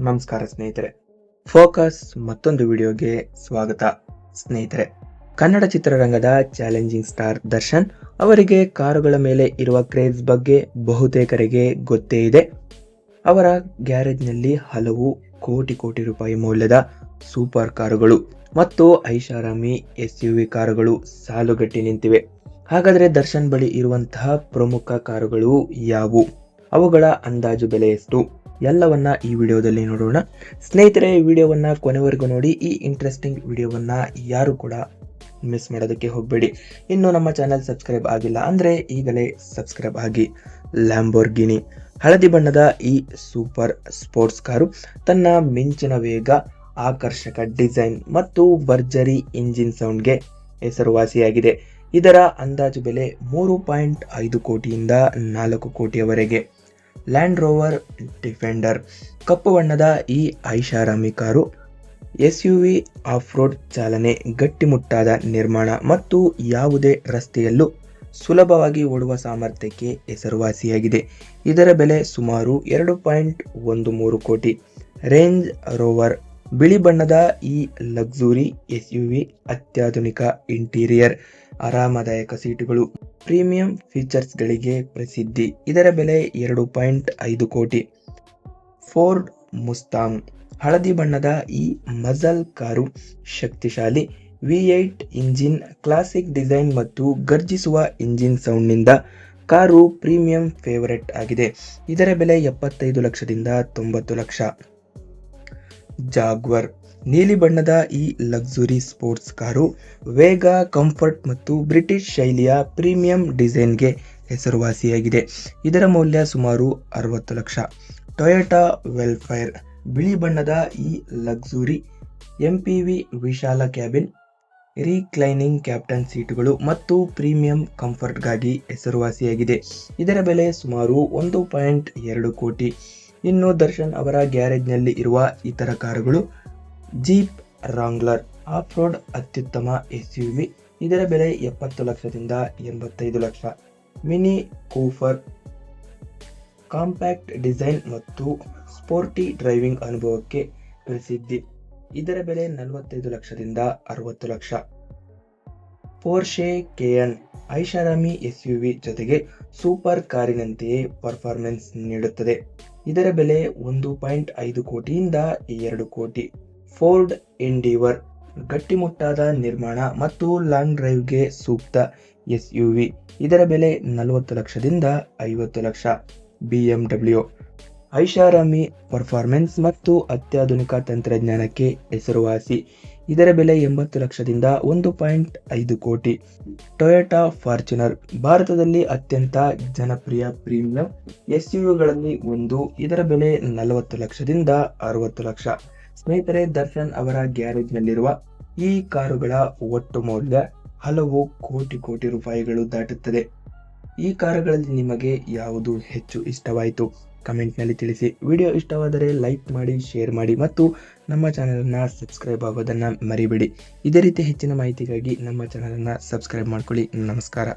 ನಮಸ್ಕಾರ ಸ್ನೇಹಿತರೆ, ಫೋಕಸ್ ಮತ್ತೊಂದು ವಿಡಿಯೋಗೆ ಸ್ವಾಗತ. ಸ್ನೇಹಿತರೆ, ಕನ್ನಡ ಚಿತ್ರರಂಗದ ಚಾಲೆಂಜಿಂಗ್ ಸ್ಟಾರ್ ದರ್ಶನ್ ಅವರಿಗೆ ಕಾರುಗಳ ಮೇಲೆ ಇರುವ ಕ್ರೇಜ್ ಬಗ್ಗೆ ಬಹುತೇಕರಿಗೆ ಗೊತ್ತೇ ಇದೆ. ಅವರ ಗ್ಯಾರೇಜ್ನಲ್ಲಿ ಹಲವು ಕೋಟಿ ರೂಪಾಯಿ ಮೌಲ್ಯದ ಸೂಪರ್ ಕಾರುಗಳು ಮತ್ತು ಐಷಾರಾಮಿ SUV ಕಾರುಗಳು ಸಾಲುಗಟ್ಟಿ ನಿಂತಿವೆ. ಹಾಗಾದರೆ ದರ್ಶನ್ ಬಳಿ ಇರುವಂತಹ ಪ್ರಮುಖ ಕಾರುಗಳು ಯಾವುವು, ಅವುಗಳ ಅಂದಾಜು ಬೆಲೆ ಎಷ್ಟು, ಎಲ್ಲವನ್ನ ಈ ವಿಡಿಯೋದಲ್ಲಿ ನೋಡೋಣ. ಸ್ನೇಹಿತರೆ, ಈ ವಿಡಿಯೋವನ್ನ ಕೊನೆವರೆಗೂ ನೋಡಿ. ಈ ಇಂಟ್ರೆಸ್ಟಿಂಗ್ ವಿಡಿಯೋವನ್ನ ಯಾರು ಕೂಡ ಮಿಸ್ ಮಾಡೋದಕ್ಕೆ ಹೋಗಬೇಡಿ. ಇನ್ನು ನಮ್ಮ ಚಾನೆಲ್ ಸಬ್ಸ್ಕ್ರೈಬ್ ಆಗಿಲ್ಲ ಅಂದ್ರೆ ಈಗಲೇ ಸಬ್ಸ್ಕ್ರೈಬ್ ಆಗಿ. ಲ್ಯಾಂಬೋರ್ಗಿನಿ ಹಳದಿ ಬಣ್ಣದ ಈ ಸೂಪರ್ ಸ್ಪೋರ್ಟ್ಸ್ ಕಾರು ತನ್ನ ಮಿಂಚಿನ ವೇಗ, ಆಕರ್ಷಕ ಡಿಸೈನ್ ಮತ್ತು ಭರ್ಜರಿ ಇಂಜಿನ್ ಸೌಂಡ್ಗೆ ಹೆಸರುವಾಸಿಯಾಗಿದೆ. ಇದರ ಅಂದಾಜು ಬೆಲೆ 3.5 ಕೋಟಿಯಿಂದ 4 ಕೋಟಿಯವರೆಗೆ. ಲ್ಯಾಂಡ್ ರೋವರ್ ಡಿಫೆಂಡರ್ ಕಪ್ಪು ಬಣ್ಣದ ಈ ಐಷಾರಾಮಿ ಕಾರು SUV ಆಫ್ ರೋಡ್ ಚಾಲನೆ, ಗಟ್ಟಿಮುಟ್ಟಾದ ನಿರ್ಮಾಣ ಮತ್ತು ಯಾವುದೇ ರಸ್ತೆಯಲ್ಲೂ ಸುಲಭವಾಗಿ ಓಡುವ ಸಾಮರ್ಥ್ಯಕ್ಕೆ ಹೆಸರುವಾಸಿಯಾಗಿದೆ. ಇದರ ಬೆಲೆ ಸುಮಾರು 2.13 ಕೋಟಿ. ರೇಂಜ್ ರೋವರ್ ಬಿಳಿ ಬಣ್ಣದ ಈ ಲಕ್ಸುರಿ SUV ಅತ್ಯಾಧುನಿಕ ಇಂಟೀರಿಯರ್, ಆರಾಮದಾಯಕ ಸೀಟುಗಳು, ಪ್ರೀಮಿಯಂ ಫೀಚರ್ಸ್ಗಳಿಗೆ ಪ್ರಸಿದ್ಧಿ. ಇದರ ಬೆಲೆ 2.5 ಕೋಟಿ. ಫೋರ್ಡ್ ಮುಸ್ತಾಂಗ್ ಹಳದಿ ಬಣ್ಣದ ಈ ಮಜಲ್ ಕಾರು ಶಕ್ತಿಶಾಲಿ V8 ಇಂಜಿನ್, ಕ್ಲಾಸಿಕ್ ಡಿಸೈನ್ ಮತ್ತು ಗರ್ಜಿಸುವ ಇಂಜಿನ್ ಸೌಂಡ್ನಿಂದ ಕಾರು ಪ್ರೀಮಿಯಂ ಫೇವರೆಟ್ ಆಗಿದೆ. ಇದರ ಬೆಲೆ 75 ಲಕ್ಷದಿಂದ 90 ಲಕ್ಷ. ಜಾಗ್ವರ್ ನೀಲಿ ಬಣ್ಣದ ಈ ಲಕ್ಸುರಿ ಸ್ಪೋರ್ಟ್ಸ್ ಕಾರು ವೇಗ, ಕಂಫರ್ಟ್ ಮತ್ತು ಬ್ರಿಟಿಷ್ ಶೈಲಿಯ ಪ್ರೀಮಿಯಂ ಡಿಸೈನ್ಗೆ ಹೆಸರುವಾಸಿಯಾಗಿದೆ. ಇದರ ಮೌಲ್ಯ ಸುಮಾರು 60 ಲಕ್ಷ. ಟೊಯೋಟಾ ವೆಲ್ಫೈರ್ ಬಿಳಿ ಬಣ್ಣದ ಈ ಲಕ್ಸುರಿ MPV ವಿಶಾಲ ಕ್ಯಾಬಿನ್, ರೀಕ್ಲೈನಿಂಗ್ ಕ್ಯಾಪ್ಟನ್ ಸೀಟುಗಳು ಮತ್ತು ಪ್ರೀಮಿಯಂ ಕಂಫರ್ಟ್ಗಾಗಿ ಹೆಸರುವಾಸಿಯಾಗಿದೆ. ಇದರ ಬೆಲೆ ಸುಮಾರು 1.2 ಕೋಟಿ. ಇನ್ನು ದರ್ಶನ್ ಅವರ ಗ್ಯಾರೇಜ್ನಲ್ಲಿ ಇರುವ ಇತರ ಕಾರುಗಳು: ಜೀಪ್ ರಾಂಗ್ಲರ್ ಆಫ್ ರೋಡ್ ಅತ್ಯುತ್ತಮ SUV, ಇದರ ಬೆಲೆ 70 ಲಕ್ಷದಿಂದ 85 lakh. Mini Cooper compact design ಮತ್ತು ಸ್ಪೋರ್ಟಿ ಡ್ರೈವಿಂಗ್ ಅನುಭವಕ್ಕೆ ಪ್ರಸಿದ್ಧಿ, ಇದರ ಬೆಲೆ 45 ಲಕ್ಷದಿಂದ 60 ಲಕ್ಷ. ಪೋರ್ಷೆ ಕೇಯನ್ ಐಷಾರಾಮಿ SUV ಜೊತೆಗೆ ಸೂಪರ್ ಕಾರಿನಂತೆಯೇ ಪರ್ಫಾರ್ಮೆನ್ಸ್ ನೀಡುತ್ತದೆ. ಇದರ ಬೆಲೆ 1.5 ಕೋಟಿಯಿಂದ 2 ಕೋಟಿ. ಫೋರ್ಡ್ ಎಂಡೀವರ್ ಗಟ್ಟಿಮುಟ್ಟಾದ ನಿರ್ಮಾಣ ಮತ್ತು ಲಾಂಗ್ ಡ್ರೈವ್ಗೆ ಸೂಕ್ತ SUV, ಇದರ ಬೆಲೆ 40 ಲಕ್ಷದಿಂದ 50 ಲಕ್ಷ. BMW ಐಷಾರಾಮಿ ಪರ್ಫಾರ್ಮೆನ್ಸ್ ಮತ್ತು ಅತ್ಯಾಧುನಿಕ ತಂತ್ರಜ್ಞಾನಕ್ಕೆ ಹೆಸರುವಾಸಿ, ಇದರ ಬೆಲೆ 80 ಲಕ್ಷದಿಂದ 1.5 ಕೋಟಿ. ಟೊಯೋಟಾ ಫಾರ್ಚುನರ್ ಭಾರತದಲ್ಲಿ ಅತ್ಯಂತ ಜನಪ್ರಿಯ ಪ್ರೀಮಿಯಂ SUVಗಳಲ್ಲಿ ಒಂದು, ಇದರ ಬೆಲೆ 40 ಲಕ್ಷದಿಂದ 60 ಲಕ್ಷ. ಸ್ನೇಹಿತರೆ, ದರ್ಶನ್ ಅವರ ಗ್ಯಾರೇಜ್ನಲ್ಲಿರುವ ಈ ಕಾರುಗಳ ಒಟ್ಟು ಮೌಲ್ಯ ಹಲವು ಕೋಟಿ ರೂಪಾಯಿಗಳು ದಾಟುತ್ತದೆ. ಈ ಕಾರುಗಳಲ್ಲಿ ನಿಮಗೆ ಯಾವುದು ಹೆಚ್ಚು ಇಷ್ಟವಾಯಿತು ಕಮೆಂಟ್ನಲ್ಲಿ ತಿಳಿಸಿ. ವಿಡಿಯೋ ಇಷ್ಟವಾದರೆ ಲೈಕ್ ಮಾಡಿ, ಶೇರ್ ಮಾಡಿ ಮತ್ತು ನಮ್ಮ ಚಾನಲನ್ನು ಸಬ್ಸ್ಕ್ರೈಬ್ ಆಗೋದನ್ನು ಮರಿಬೇಡಿ. ಇದೇ ರೀತಿ ಹೆಚ್ಚಿನ ಮಾಹಿತಿಗಾಗಿ ನಮ್ಮ ಚಾನಲನ್ನು ಸಬ್ಸ್ಕ್ರೈಬ್ ಮಾಡ್ಕೊಳ್ಳಿ. ನಮಸ್ಕಾರ.